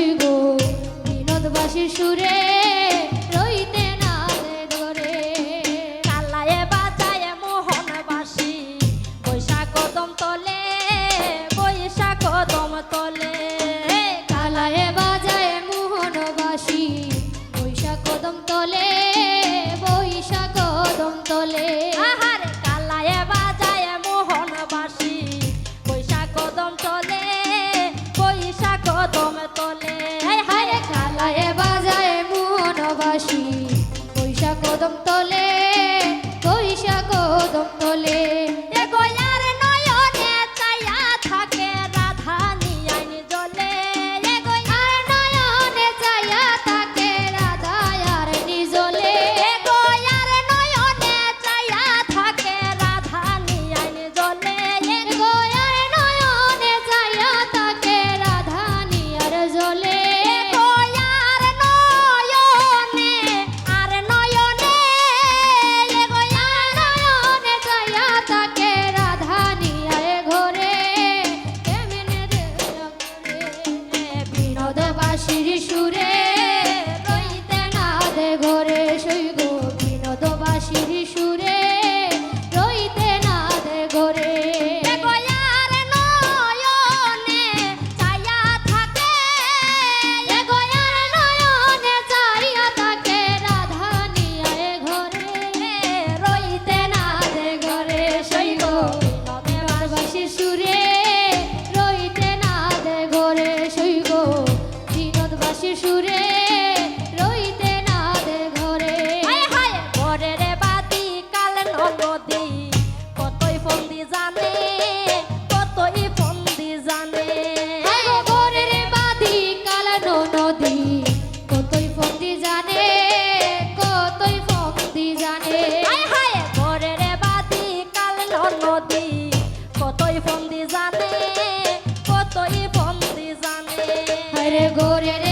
শৈব বিনোদবাসীর সুরে রইতে না দে ধরে কালায়ে বাজায় মোহনবাসী বৈশাখ কদম তলে বৈশাখ কদম তলে কালায়ে বাজায় মোহনবাসী বৈশাখ কদম তলে বৈশাখ কদম তলে আহারে কালায়ে বাজায় মোহনবাসী বৈশাখ কদম তলে বৈশাখ কদম তলে হায় কালায়ে বাজায় মোহনবাসী বৈশাখ কদম তলে বৈশাখ কদম তলে এ গয়ার নয়নে চাইয়া থাকে রাধা নিয়াইন জলে এ আর নয়নে চাইয়া তাকে রাধায়ার নিজলে এ গয়ার নয়নে চাইয়া থাকে রাধা নিয়াইন জলে এ গোয়ার নয়নে চাইয়া তাকে রাধা নিয়ার জলে গয়ার নয়নে আর নয়নে এ গয়ার নয়নে চাইয়া তাকে রাধা নিয়ার ঘরে কেমনে রে বিনোদবাসীর সুরে রইতে না দে ঘরে শৈব বিনোদবাসীর সুরে রইতে না দে ঘরে এ গয়ার নয়নে চাইয়া থাকে এ গোয়ার নয়নে চাইয়া তাকে রাধা নিয়ার ঘরে রইতে না দে ঘরে শৈব বিনোদবাসীর সুরে রইতে না দে ঘরে শৈব বিনোদবাসীর সুরে রইতে না দে ঘরে হায় হায় ঘরের বাতি কাল নদী কতই ফন্দি জানে কতই ফন্দি জানে ঘরের বাদি কালানো নদী কতই ফন্দি জানে কতই ফন্দি জানে হায় হায় ঘরের বাতি কাল নদী কতই ফন্দি জানে কতই ফন্দি জানে হরে ঘরের